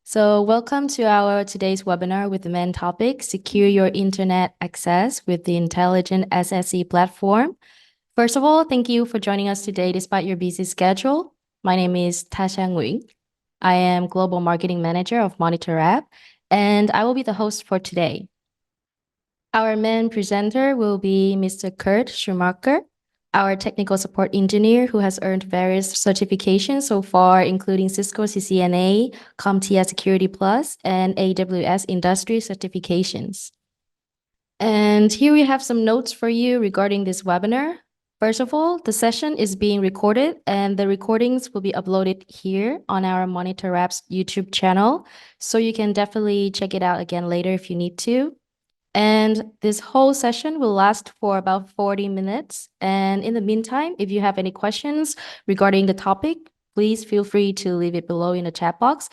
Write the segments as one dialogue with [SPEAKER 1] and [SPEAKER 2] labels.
[SPEAKER 1] So welcome to our today's webinar with the main topic, Secure Your Internet Access with the Intelligent SSE Platform. First of all, thank you for joining us today despite your busy schedule. My name is Tasha Nguyen. I am Global Marketing Manager of Monitorapp, and I will be the host for today. Our main presenter will be Mr. Kurt Schumacher, our technical support engineer who has earned various certifications so far, including Cisco CCNA, CompTIA Security Plus, and AWS Industry certifications. And here we have some notes for you regarding this webinar. First of all, the session is being recorded and the recordings will be uploaded here on our Monitorapp's YouTube channel. So you can definitely check it out again later if you need to. And this whole session will last for about 40 minutes. And in the meantime, if you have any questions regarding the topic, please feel free to leave it below in the chat box.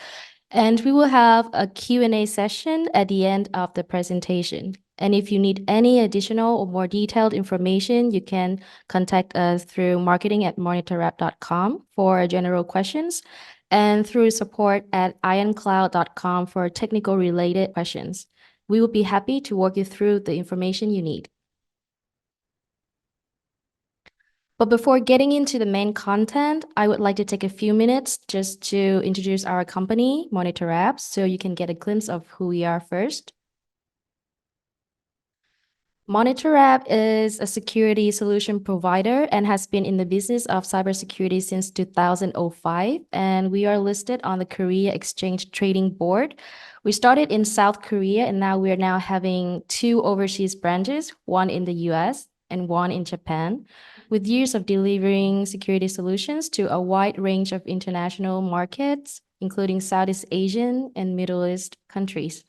[SPEAKER 1] And we will have a Q&A session at the end of the presentation. And if you need any additional or more detailed information, you can contact us through marketing@monitorapp.com for general questions and through support@ioncloud.com for technical related questions. We will be happy to walk you through the information you need. But before getting into the main content, I would like to take a few minutes just to introduce our company, Monitorapp, so you can get a glimpse of who we are first. Monitorapp is a security solution provider and has been in the business of cybersecurity since 2005, and we are listed on the Korea Exchange Trading Board. We started in South Korea, and now we're having 2 overseas branches, one in the US and one in Japan, with years of delivering security solutions to a wide range of international markets, including Southeast Asian and Middle East countries.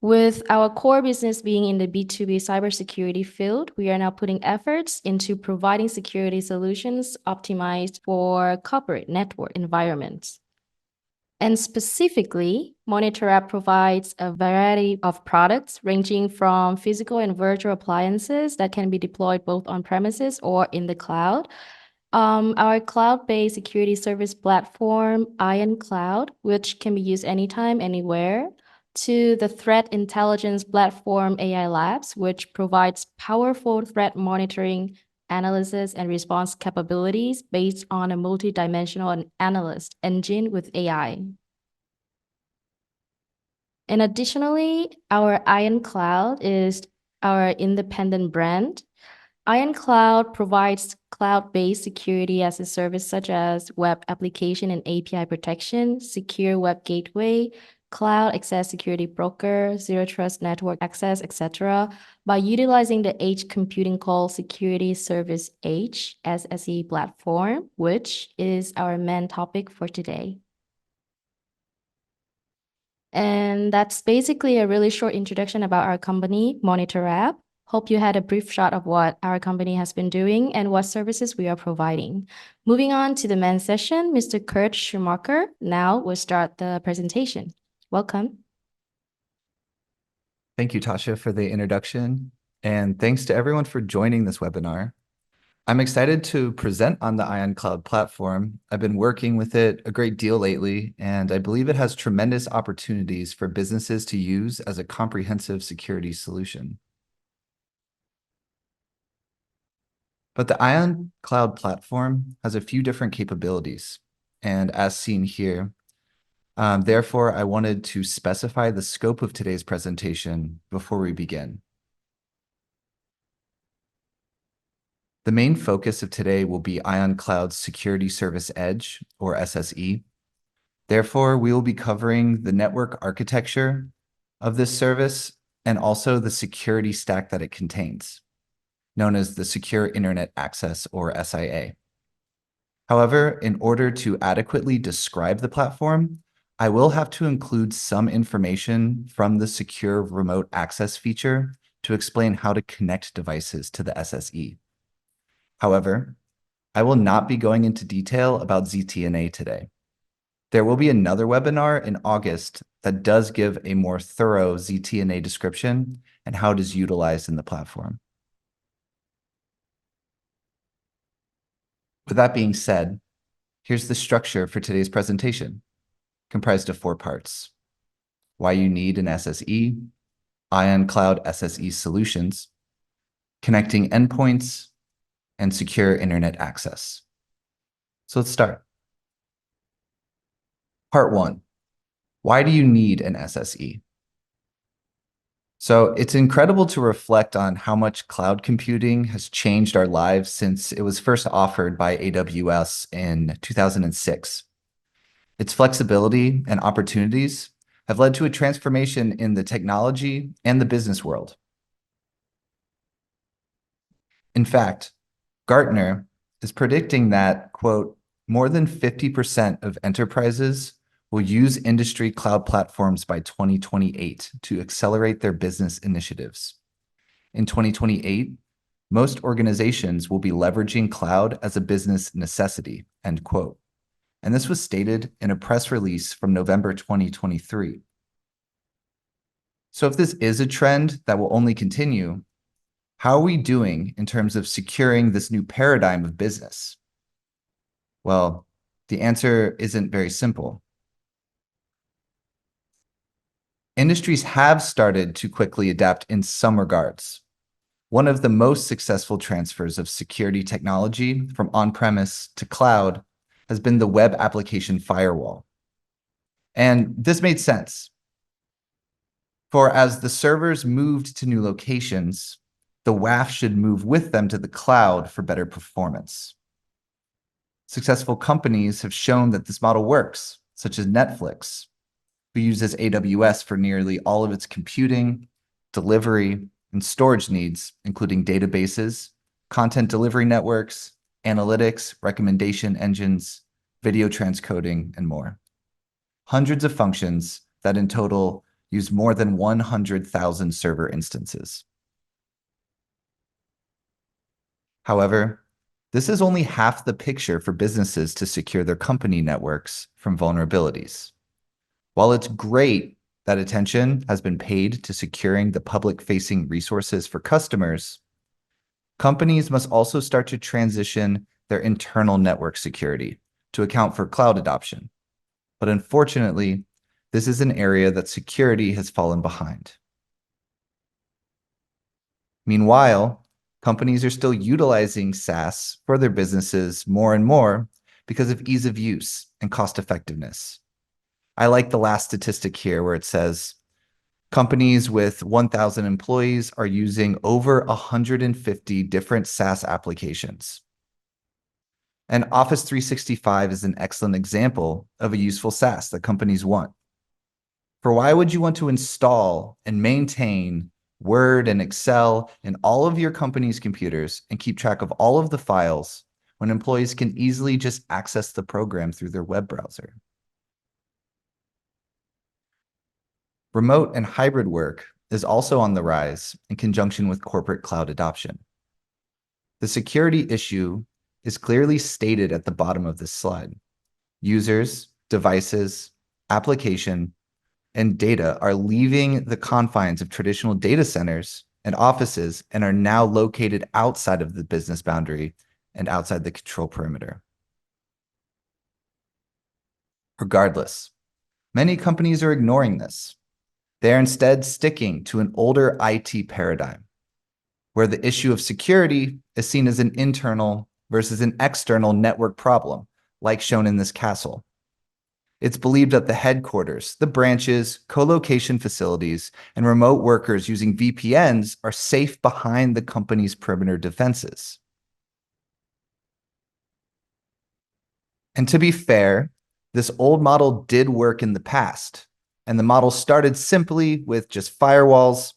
[SPEAKER 1] With our core business being in the B2B cybersecurity field, we are now putting efforts into providing security solutions optimized for corporate network environments. And specifically, Monitorapp provides a variety of products ranging from physical and virtual appliances that can be deployed both on premises or in the cloud. Our cloud-based security service platform, Ion Cloud, which can be used anytime, anywhere, to the threat intelligence platform AI Labs, which provides powerful threat monitoring, analysis, and response capabilities based on a multidimensional analyst engine with AI. And additionally, our Ion Cloud is our independent brand. Ion Cloud provides cloud-based security as a service such as web application and API protection, secure web gateway, cloud access security broker, zero trust network access, etc., by utilizing the Edge computing called Security Service Edge SSE platform, which is our main topic for today. And that's basically a really short introduction about our company, Monitorapp. Hope you had a brief shot of what our company has been doing and what services we are providing. Moving on to the main session, Mr. Kurt Schumacher now will start the presentation. Welcome.
[SPEAKER 2] Thank you, Tasha, for the introduction, and thanks to everyone for joining this webinar. I'm excited to present on the Ion Cloud platform. I've been working with it a great deal lately, and I believe it has tremendous opportunities for businesses to use as a comprehensive security solution. But the Ion Cloud platform has a few different capabilities, and as seen here, therefore, I wanted to specify the scope of today's presentation before we begin. The main focus of today will be Ion Cloud's Security Service Edge, or SSE. Therefore, we will be covering the network architecture of this service and also the security stack that it contains, known as the Secure Internet Access, or SIA. However, in order to adequately describe the platform, I will have to include some information from the Secure Remote Access feature to explain how to connect devices to the SSE. However, I will not be going into detail about ZTNA today. There will be another webinar in August that does give a more thorough ZTNA description and how it is utilized in the platform. With that being said, Here's the structure for today's presentation, comprised of 4 parts: why you need an SSE, Ion Cloud SSE solutions, connecting endpoints, and secure internet access. So let's start. Part 1, why do you need an SSE? So it's incredible to reflect on how much cloud computing has changed our lives since it was first offered by AWS in 2006. Its flexibility and opportunities have led to a transformation in the technology and the business world. In fact, Gartner is predicting that, quote, more than 50% of enterprises will use industry cloud platforms by 2028 to accelerate their business initiatives. In 2028, most organizations will be leveraging cloud as a business necessity, end quote. And this was stated in a press release from November 2023. So if this is a trend that will only continue, how are we doing in terms of securing this new paradigm of business? Well, the answer isn't very simple. Industries have started to quickly adapt in some regards. One of the most successful transfers of security technology from on-premise to cloud has been the web application firewall. And this made sense. For as the servers moved to new locations, the WAF should move with them to the cloud for better performance. Successful companies have shown that this model works, such as Netflix, who uses AWS for nearly all of its computing, delivery, and storage needs, including databases, content delivery networks, analytics, recommendation engines, video transcoding, and more. Hundreds of functions that in total use more than 100,000 server instances. However, this is only half the picture for businesses to secure their company networks from vulnerabilities. While it's great that attention has been paid to securing the public-facing resources for customers, companies must also start to transition their internal network security to account for cloud adoption. But unfortunately, this is an area that security has fallen behind. Meanwhile, companies are still utilizing SaaS for their businesses more and more because of ease of use and cost effectiveness. I like the last statistic here where it says companies with 1,000 employees are using over 150 different SaaS applications. And Office 365 is an excellent example of a useful SaaS that companies want. For why would you want to install and maintain Word and Excel in all of your company's computers and keep track of all of the files when employees can easily just access the program through their web browser? Remote and hybrid work is also on the rise in conjunction with corporate cloud adoption. The security issue is clearly stated at the bottom of this slide. Users, devices, application, and data are leaving the confines of traditional data centers and offices and are now located outside of the business boundary and outside the control perimeter. Regardless, many companies are ignoring this. They are instead sticking to an older IT paradigm, where the issue of security is seen as an internal versus an external network problem, like shown in this castle. It's believed that the headquarters, the branches, co-location facilities, and remote workers using VPNs are safe behind the company's perimeter defenses. And to be fair, this old model did work in the past, and the model started simply with just firewalls,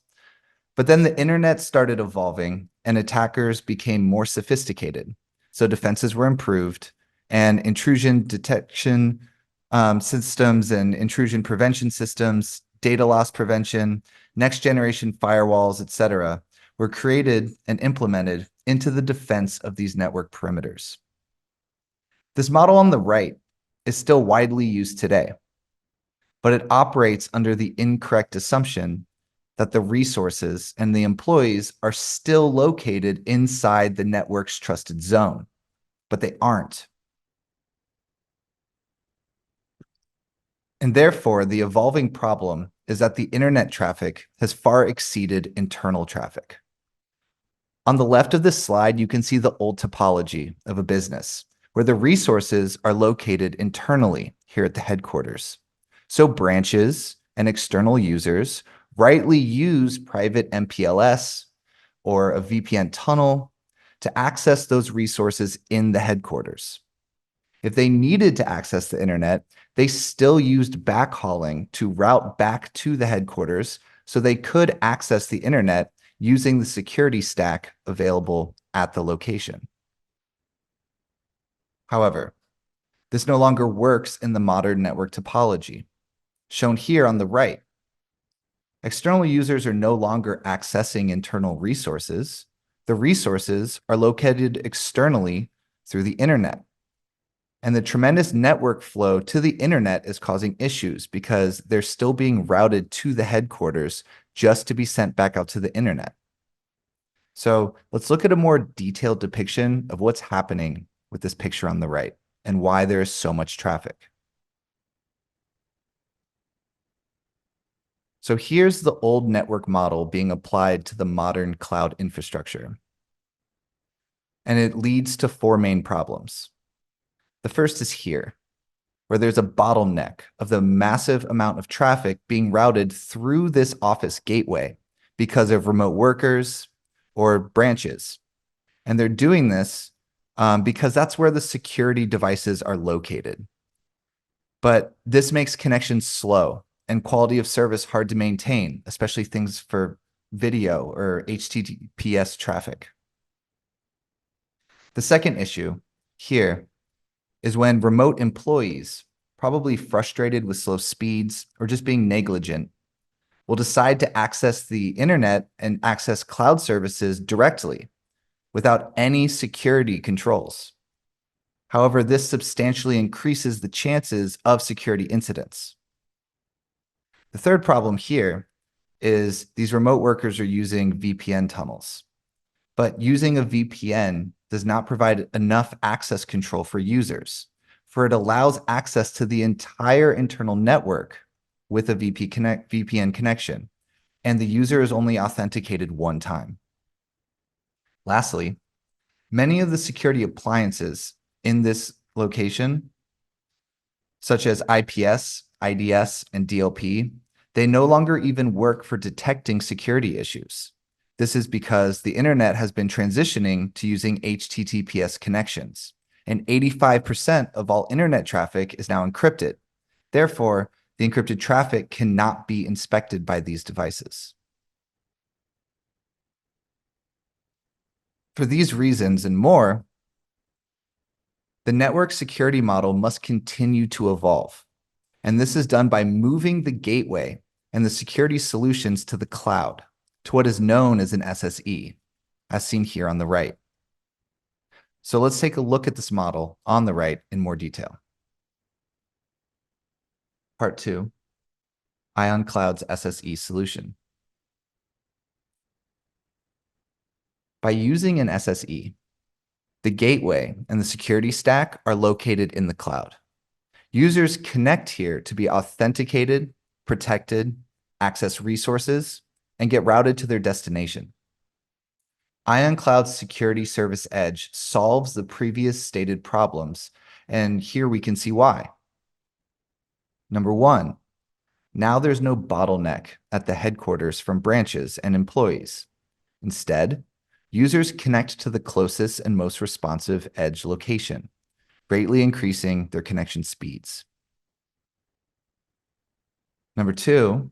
[SPEAKER 2] but then the internet started evolving and attackers became more sophisticated. So defenses were improved and intrusion detection systems and intrusion prevention systems, data loss prevention, next generation firewalls, etc., were created and implemented into the defense of these network perimeters. This model on the right is still widely used today, but it operates under the incorrect assumption that the resources and the employees are still located inside the network's trusted zone, but they aren't. And therefore, the evolving problem is that the internet traffic has far exceeded internal traffic. On the left of this slide, you can see the old topology of a business, where the resources are located internally here at the headquarters. So branches and external users rightly use private MPLS or a VPN tunnel to access those resources in the headquarters. If they needed to access the internet, they still used backhauling to route back to the headquarters so they could access the internet using the security stack available at the location. However, this no longer works in the modern network topology, shown here on the right. External users are no longer accessing internal resources. The resources are located externally through the internet. And the tremendous network flow to the internet is causing issues because they're still being routed to the headquarters just to be sent back out to the internet. So let's look at a more detailed depiction of what's happening with this picture on the right and why there is so much traffic. So here's the old network model being applied to the modern cloud infrastructure. And it leads to four main problems. The first is here, where there's a bottleneck of the massive amount of traffic being routed through this office gateway because of remote workers or branches. And they're doing this because that's where the security devices are located. But this makes connections slow and quality of service hard to maintain, especially things for video or HTTPS traffic. The second issue here is when remote employees, probably frustrated with slow speeds or just being negligent, will decide to access the internet and access cloud services directly without any security controls. However, this substantially increases the chances of security incidents. The third problem here is these remote workers are using VPN tunnels, but using a VPN does not provide enough access control for users, for it allows access to the entire internal network with a VPN connection, and the user is only authenticated one time. Lastly, many of the security appliances in this location, such as IPS, IDS, and DLP, they no longer even work for detecting security issues. This is because the internet has been transitioning to using HTTPS connections, and 85% of all internet traffic is now encrypted. Therefore, the encrypted traffic cannot be inspected by these devices. For these reasons and more, the network security model must continue to evolve. And this is done by moving the gateway and the security solutions to the cloud, to what is known as an SSE, as seen here on the right. So let's take a look at this model on the right in more detail. Part 2, Ion Cloud's SSE solution. By using an SSE, the gateway and the security stack are located in the cloud. Users connect here to be authenticated, protected, access resources, and get routed to their destination. Ion Cloud's Security Service Edge solves the previous stated problems, and here we can see why. Number one, now there's no bottleneck at the headquarters from branches and employees. Instead, users connect to the closest and most responsive edge location, greatly increasing their connection speeds. Number two,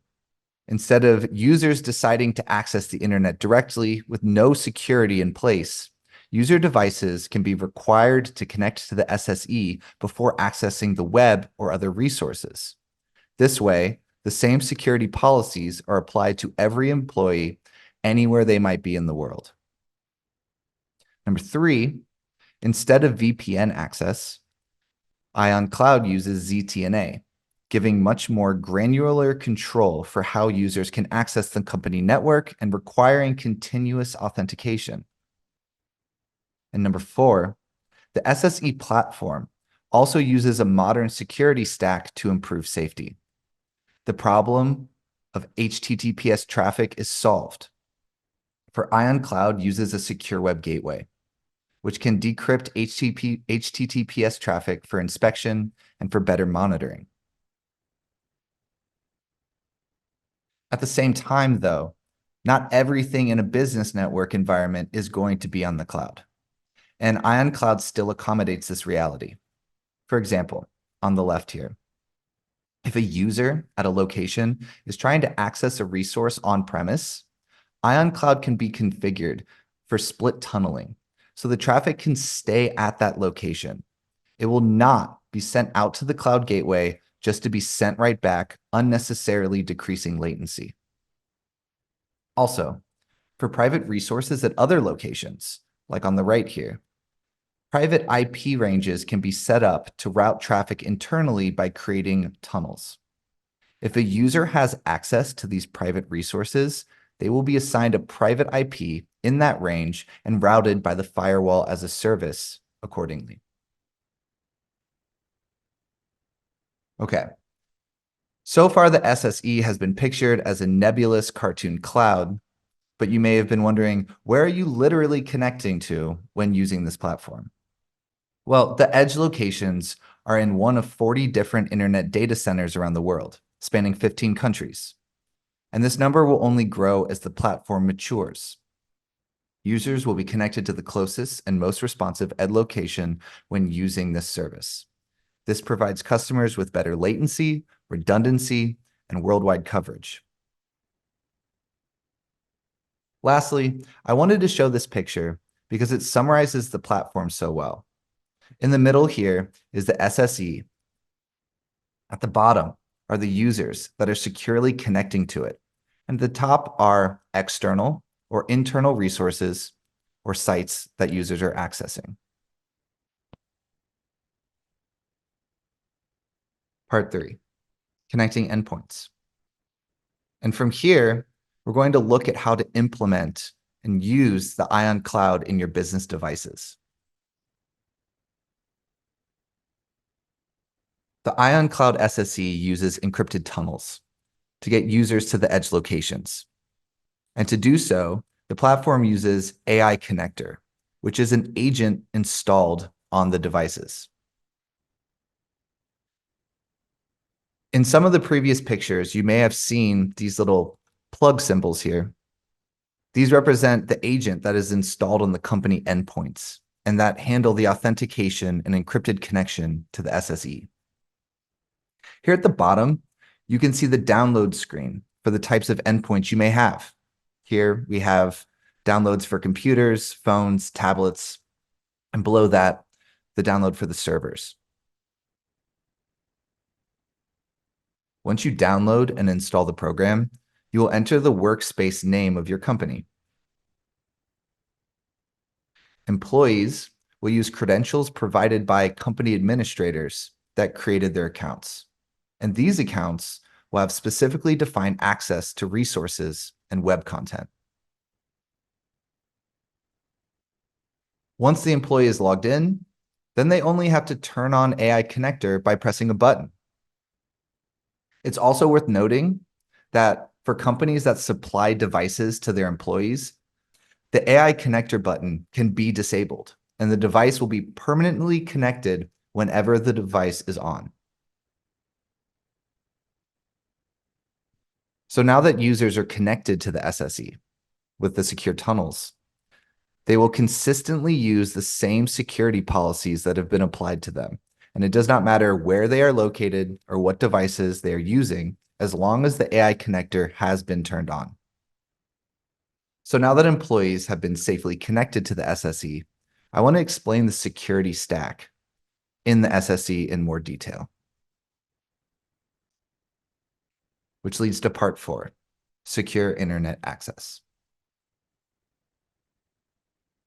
[SPEAKER 2] instead of users deciding to access the internet directly with no security in place, user devices can be required to connect to the SSE before accessing the web or other resources. This way, the same security policies are applied to every employee anywhere they might be in the world. Number three, instead of VPN access, Ion Cloud uses ZTNA, giving much more granular control for how users can access the company network and requiring continuous authentication. And number four, the SSE platform also uses a modern security stack to improve safety. The problem of HTTPS traffic is solved. For Ion Cloud uses a secure web gateway, which can decrypt HTTPS traffic for inspection and for better monitoring. At the same time, though, not everything in a business network environment is going to be on the cloud. And Ion Cloud still accommodates this reality. For example, on the left here, if a user at a location is trying to access a resource on-premise, Ion Cloud can be configured for split tunneling, so the traffic can stay at that location. It will not be sent out to the cloud gateway just to be sent right back, unnecessarily decreasing latency. Also, for private resources at other locations, like on the right here, private IP ranges can be set up to route traffic internally by creating tunnels. If a user has access to these private resources, they will be assigned a private IP in that range and routed by the firewall as a service accordingly. Okay. So far, the SSE has been pictured as a nebulous cartoon cloud, but you may have been wondering, where are you literally connecting to when using this platform? Well, the edge locations are in one of 40 different internet data centers around the world, spanning 15 countries. And this number will only grow as the platform matures. Users will be connected to the closest and most responsive edge location when using this service. This provides customers with better latency, redundancy, and worldwide coverage. Lastly, I wanted to show this picture because it summarizes the platform so well. In the middle here is the SSE. At the bottom are the users that are securely connecting to it. And at the top are external or internal resources or sites that users are accessing. Part 3, connecting endpoints. And from here, we're going to look at how to implement and use the Ion Cloud in your business devices. The Ion Cloud SSE uses encrypted tunnels to get users to the edge locations. And to do so, the platform uses AI Connector, which is an agent installed on the devices. In some of the previous pictures, you may have seen these little plug symbols here. These represent the agent that is installed on the company endpoints and that handle the authentication and encrypted connection to the SSE. Here at the bottom, you can see the download screen for the types of endpoints you may have. Here we have downloads for computers, phones, tablets, and below that, the download for the servers. Once you download and install the program, you will enter the workspace name of your company. Employees will use credentials provided by company administrators that created their accounts. And these accounts will have specifically defined access to resources and web content. Once the employee is logged in, then they only have to turn on AI Connector by pressing a button. It's also worth noting that for companies that supply devices to their employees, the AI Connector button can be disabled, and the device will be permanently connected whenever the device is on. So now that users are connected to the SSE with the secure tunnels, they will consistently use the same security policies that have been applied to them. And it does not matter where they are located or what devices they are using, as long as the AI connector has been turned on. So now that employees have been safely connected to the SSE, I want to explain the security stack in the SSE in more detail. Which leads to part 4, secure internet access.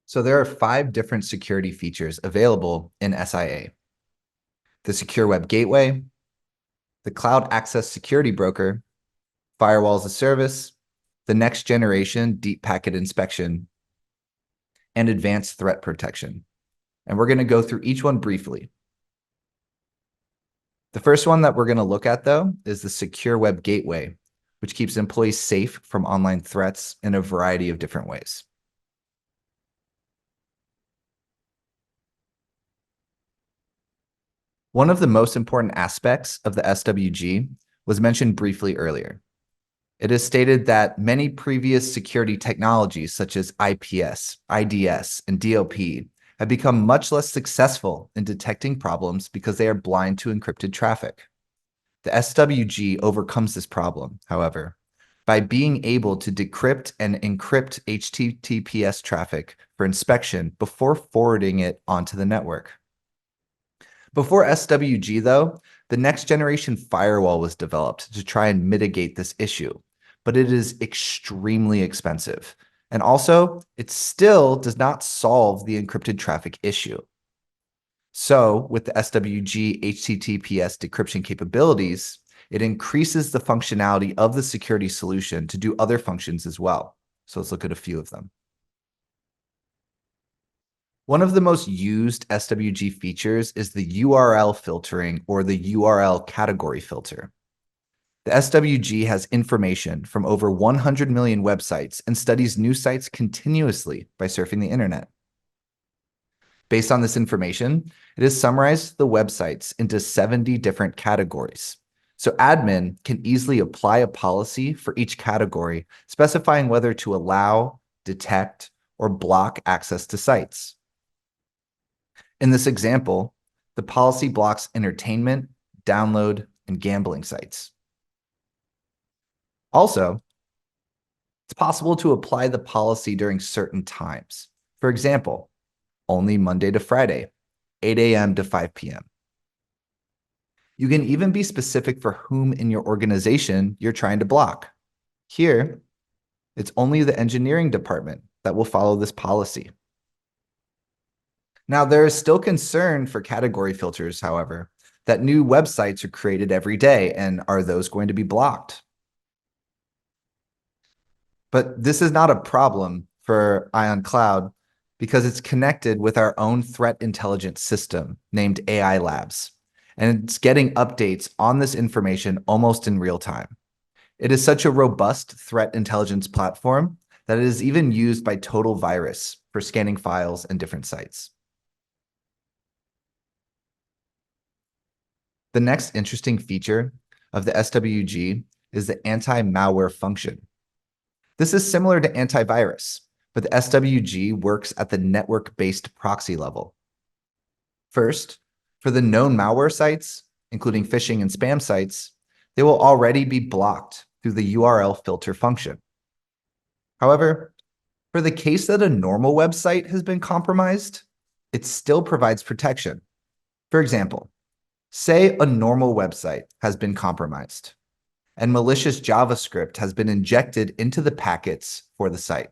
[SPEAKER 2] So there are 5 different security features available in SIA. The secure web gateway, the cloud access security broker, firewall as a service, the next generation deep packet inspection, and advanced threat protection. And we're going to go through each one briefly. The first one that we're going to look at, though, is the Secure Web Gateway, which keeps employees safe from online threats in a variety of different ways. One of the most important aspects of the SWG was mentioned briefly earlier. It is stated that many previous security technologies, such as IPS, IDS, and DLP, have become much less successful in detecting problems because they are blind to encrypted traffic. The SWG overcomes this problem, however, by being able to decrypt and encrypt HTTPS traffic for inspection before forwarding it onto the network. Before SWG, though, the next generation firewall was developed to try and mitigate this issue, but it is extremely expensive. And also, it still does not solve the encrypted traffic issue. So, with the SWG HTTPS decryption capabilities, it increases the functionality of the security solution to do other functions as well. So let's look at a few of them. One of the most used SWG features is the URL filtering or the URL category filter. The SWG has information from over 100 million websites and studies new sites continuously by surfing the internet. Based on this information, it has summarized the websites into 70 different categories. So admin can easily apply a policy for each category, specifying whether to allow, detect, or block access to sites. In this example, the policy blocks entertainment, download, and gambling sites. Also, it's possible to apply the policy during certain times. For example, only Monday to Friday, 8 a.m. to 5 p.m. You can even be specific for whom in your organization you're trying to block. Here, it's only the engineering department that will follow this policy. Now, there is still concern for category filters, however, that new websites are created every day, and are those going to be blocked? But this is not a problem for Ion Cloud because it's connected with our own threat intelligence system named AI Labs, and it's getting updates on this information almost in real time. It is such a robust threat intelligence platform that it is even used by Total Virus for scanning files and different sites. The next interesting feature of the SWG is the anti-malware function. This is similar to antivirus, but the SWG works at the network-based proxy level. First, for the known malware sites, including phishing and spam sites, they will already be blocked through the URL filter function. However, for the case that a normal website has been compromised, it still provides protection. For example, say a normal website has been compromised and malicious JavaScript has been injected into the packets for the site.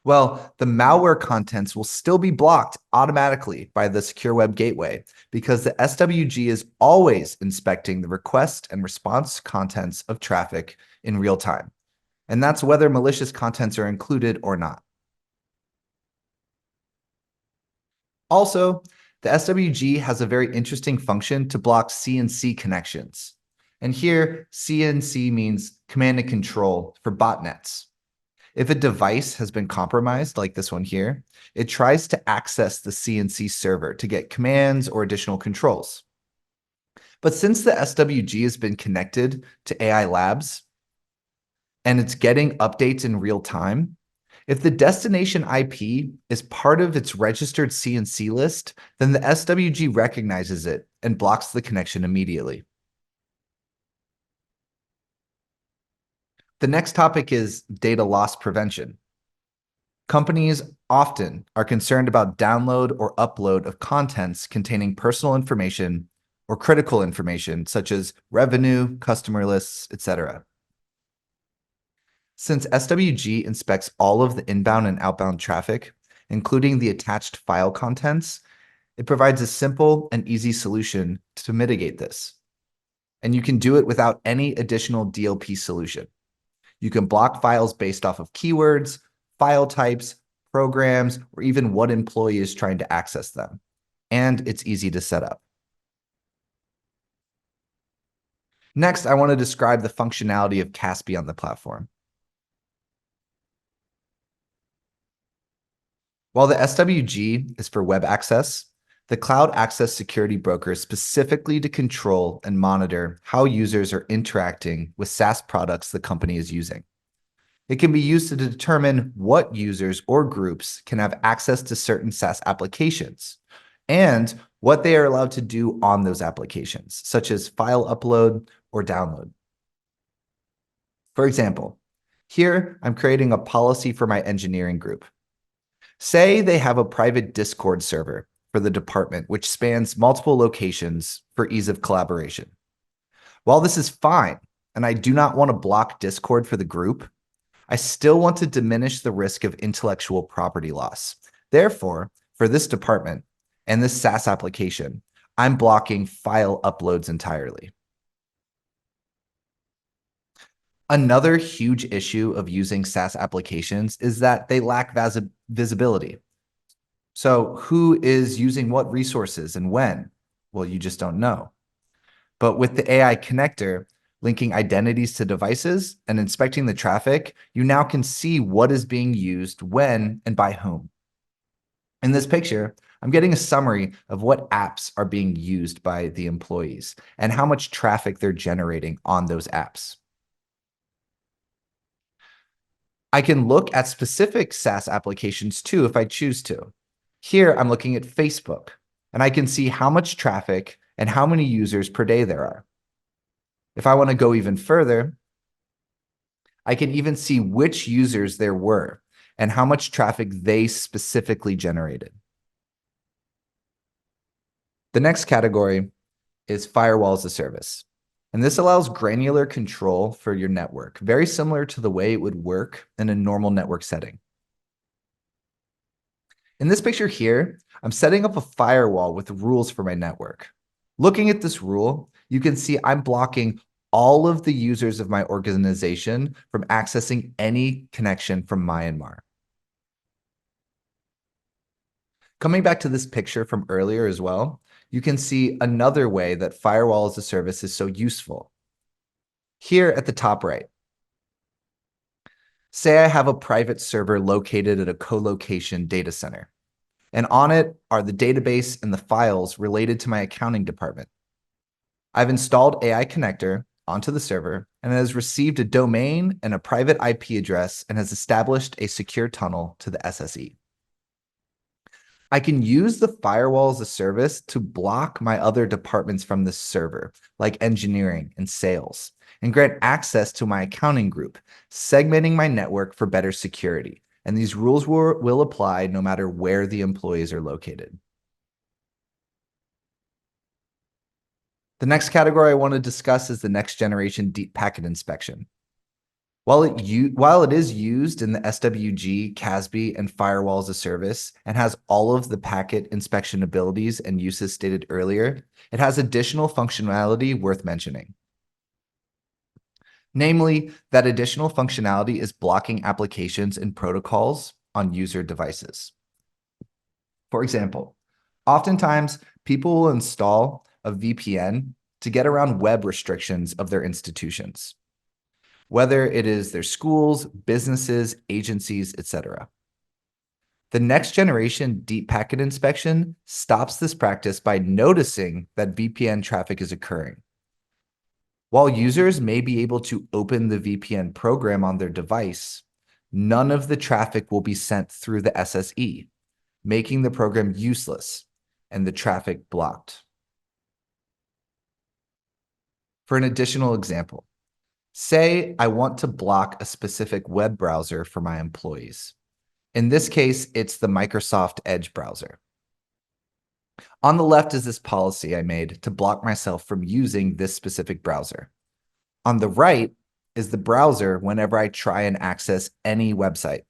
[SPEAKER 2] Well, the malware contents will still be blocked automatically by the Secure Web Gateway because the SWG is always inspecting the request and response contents of traffic in real time. And that's whether malicious contents are included or not. Also, the SWG has a very interesting function to block CNC connections. And here, CNC means command and control for botnets. If a device has been compromised, like this one here, it tries to access the CNC server to get commands or additional controls. But since the SWG has been connected to AI Labs and it's getting updates in real time, if the destination IP is part of its registered CNC list, then the SWG recognizes it and blocks the connection immediately. The next topic is data loss prevention. Companies often are concerned about download or upload of contents containing personal information or critical information such as revenue, customer lists, etc. Since SWG inspects all of the inbound and outbound traffic, including the attached file contents, it provides a simple and easy solution to mitigate this. And you can do it without any additional DLP solution. You can block files based off of keywords, file types, programs, or even what employee is trying to access them. And it's easy to set up. Next, I want to describe the functionality of CASB on the platform. While the SWG is for web access, the Cloud Access Security Broker is specifically to control and monitor how users are interacting with SaaS products the company is using. It can be used to determine what users or groups can have access to certain SaaS applications and what they are allowed to do on those applications, such as file upload or download. For example, here I'm creating a policy for my engineering group. Say they have a private Discord server for the department, which spans multiple locations for ease of collaboration. While this is fine, and I do not want to block Discord for the group, I still want to diminish the risk of intellectual property loss. Therefore, for this department and this SaaS application, I'm blocking file uploads entirely. Another huge issue of using SaaS applications is that they lack visibility. So who is using what resources and when? Well, you just don't know. But with the AI connector, linking identities to devices and inspecting the traffic, you now can see what is being used, when, and by whom. In this picture, I'm getting a summary of what apps are being used by the employees and how much traffic they're generating on those apps. I can look at specific SaaS applications too if I choose to. Here, I'm looking at Facebook, and I can see how much traffic and how many users per day there are. If I want to go even further, I can even see which users there were and how much traffic they specifically generated. The next category is firewall as a service. And this allows granular control for your network, very similar to the way it would work in a normal network setting. In this picture here, I'm setting up a firewall with rules for my network. Looking at this rule, you can see I'm blocking all of the users of my organization from accessing any connection from Myanmar. Coming back to this picture from earlier as well, you can see another way that firewall as a service is so useful. Here at the top right, say I have a private server located at a co-location data center, and on it are the database and the files related to my accounting department. I've installed AI Connector onto the server, and it has received a domain and a private IP address and has established a secure tunnel to the SSE. I can use the firewall as a service to block my other departments from this server, like engineering and sales, and grant access to my accounting group, segmenting my network for better security. And these rules will apply no matter where the employees are located. The next category I want to discuss is the next generation deep packet inspection. While it is used in the SWG, CASB, and firewall as a service and has all of the packet inspection abilities and uses stated earlier, it has additional functionality worth mentioning. Namely, that additional functionality is blocking applications and protocols on user devices. For example, oftentimes people will install a VPN to get around web restrictions of their institutions, whether it is their schools, businesses, agencies, etc. The next generation deep packet inspection stops this practice by noticing that VPN traffic is occurring. While users may be able to open the VPN program on their device, none of the traffic will be sent through the SSE, making the program useless and the traffic blocked. For an additional example, say I want to block a specific web browser for my employees. In this case, it's the Microsoft Edge browser. On the left is this policy I made to block myself from using this specific browser. On the right is the browser whenever I try and access any website.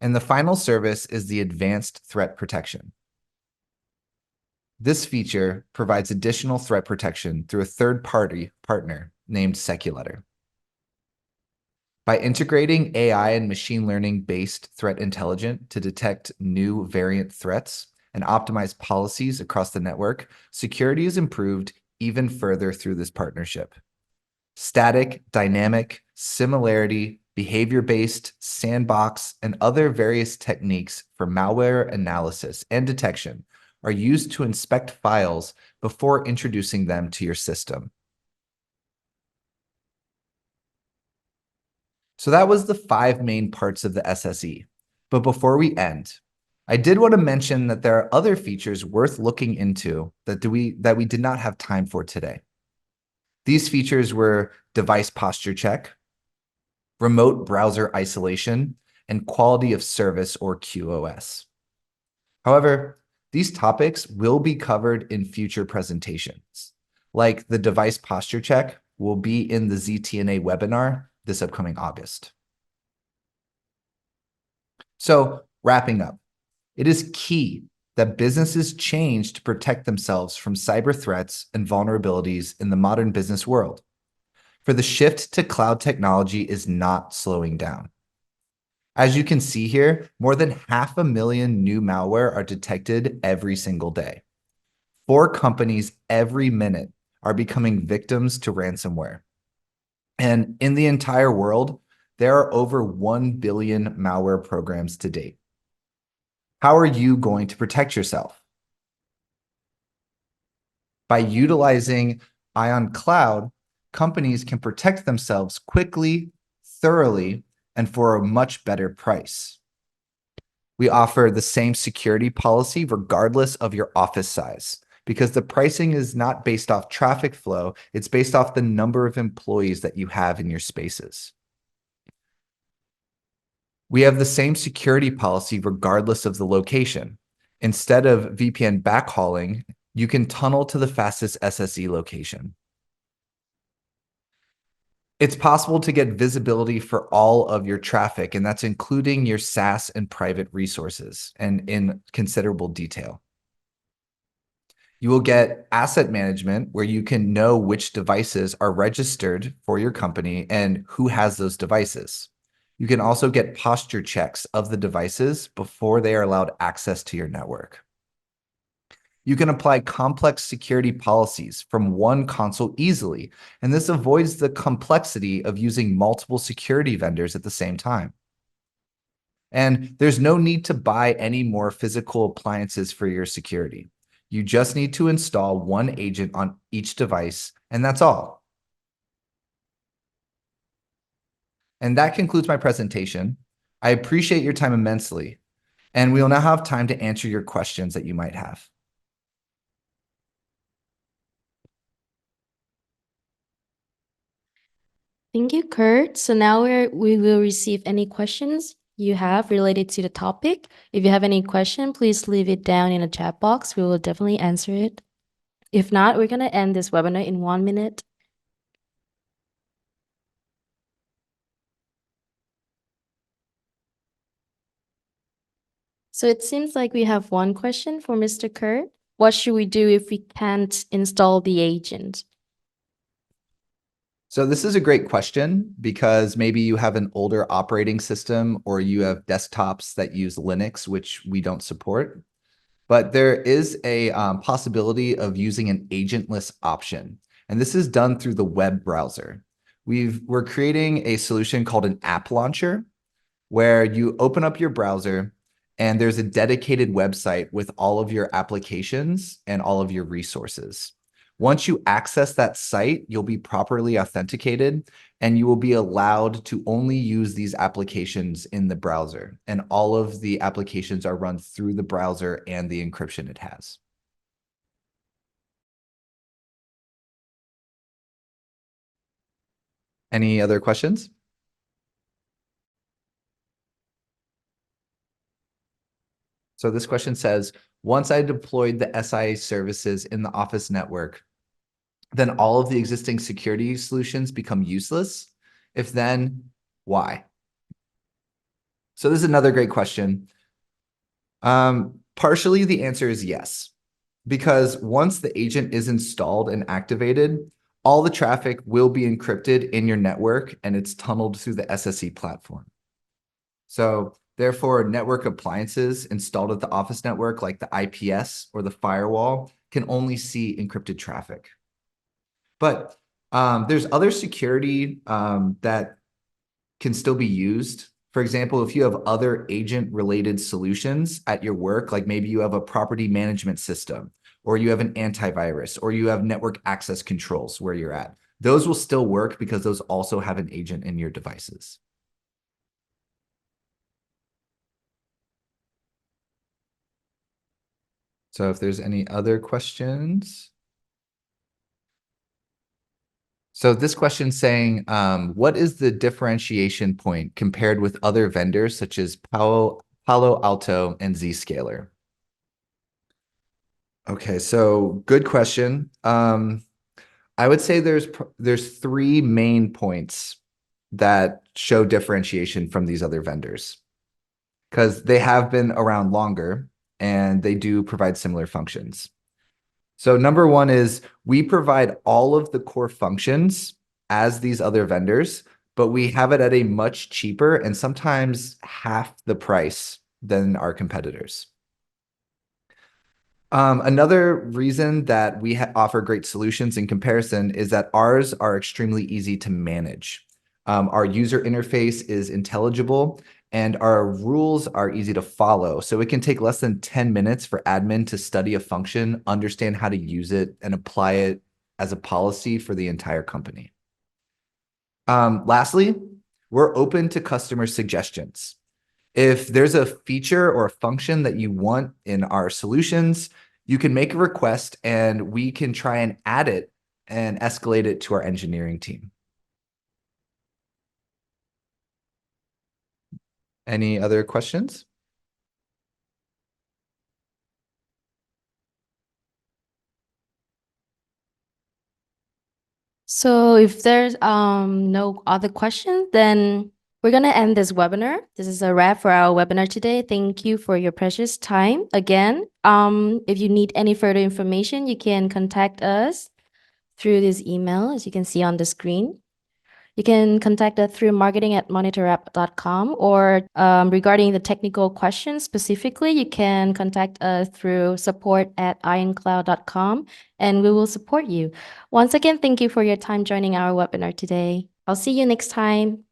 [SPEAKER 2] And the final service is the advanced threat protection. This feature provides additional threat protection through a third-party partner named SecuLetter. By integrating AI and machine learning-based threat intelligence to detect new variant threats and optimize policies across the network, security is improved even further through this partnership. Static, dynamic, similarity, behavior-based, sandbox, and other various techniques for malware analysis and detection are used to inspect files before introducing them to your system. So that was the 5 main parts of the SSE. But before we end, I did want to mention that there are other features worth looking into that we did not have time for today. These features were device posture check, remote browser isolation, and quality of service or QoS. However, these topics will be covered in future presentations. Like the device posture check will be in the ZTNA webinar this upcoming August. So wrapping up, it is key that businesses change to protect themselves from cyber threats and vulnerabilities in the modern business world. For the shift to cloud technology is not slowing down. As you can see here, more than 500,000 new malware are detected every single day. 4 companies every minute are becoming victims to ransomware. And in the entire world, there are over 1 billion malware programs to date. How are you going to protect yourself? By utilizing Ion Cloud, companies can protect themselves quickly, thoroughly, and for a much better price. We offer the same security policy regardless of your office size, because the pricing is not based off traffic flow, it's based off the number of employees that you have in your spaces. We have the same security policy regardless of the location. Instead of VPN backhauling, you can tunnel to the fastest SSE location. It's possible to get visibility for all of your traffic, and that's including your SaaS and private resources, and in considerable detail. You will get asset management, where you can know which devices are registered for your company and who has those devices. You can also get posture checks of the devices before they are allowed access to your network. You can apply complex security policies from one console easily, and this avoids the complexity of using multiple security vendors at the same time. And there's no need to buy any more physical appliances for your security. You just need to install one agent on each device, and that's all. And that concludes my presentation. I appreciate your time immensely, and we will now have time to answer your questions that you might have.
[SPEAKER 1] Thank you, Kurt. So now we will receive any questions you have related to the topic. If you have any question, please leave it down in the chat box. We will definitely answer it. If not, we're going to end this webinar in 1 minute. So it seems like we have one question for Mr. Kurt. What should we do if we can't install the agent?
[SPEAKER 2] So this is a great question because maybe you have an older operating system or you have desktops that use Linux, which we don't support. But there is a possibility of using an agentless option. And this is done through the web browser. We're creating a solution called an app launcher, where you open up your browser and there's a dedicated website with all of your applications and all of your resources. Once you access that site, you'll be properly authenticated and you will be allowed to only use these applications in the browser. And all of the applications are run through the browser and the encryption it has. Any other questions? So this question says, once I deployed the SIA services in the Office network, then all of the existing security solutions become useless? If then, why? So this is another great question. Partially the answer is yes, because once the agent is installed and activated, all the traffic will be encrypted in your network and it's tunneled through the SSE platform. So Therefore, network appliances installed at the office network, like the IPS or the firewall, can only see encrypted traffic. But there's other security that can still be used. For example, if you have other agent-related solutions at your work, like maybe you have a property management system, or you have an antivirus, or you have network access controls where you're at, those will still work because those also have an agent in your devices. So if there's any other questions. So this question saying, what is the differentiation point compared with other vendors such as Palo Alto and Zscaler? Okay, so good question. I would say there's three main points that show differentiation from these other vendors because they have been around longer and they do provide similar functions. So number one is we provide all of the core functions as these other vendors, but we have it at a much cheaper and sometimes half the price than our competitors. Another reason that we offer great solutions in comparison is that ours are extremely easy to manage. Our user interface is intelligible and our rules are easy to follow. So it can take less than 10 minutes for admin to study a function, understand how to use it, and apply it as a policy for the entire company. Lastly, we're open to customer suggestions. If there's a feature or a function that you want in our solutions, you can make a request and we can try and add it and escalate it to our engineering team. Any other questions?
[SPEAKER 1] So if there's no other questions, then we're gonna end this webinar. This is a wrap for our webinar today. Thank you for your precious time. Again, if you need any further information, you can contact us through this email, as you can see on the screen. You can contact us through marketing@monitorapp.com, or regarding the technical questions specifically, you can contact us through support@ioncloud.com, and we will support you. Once again, thank you for your time joining our webinar today. I'll see you next time.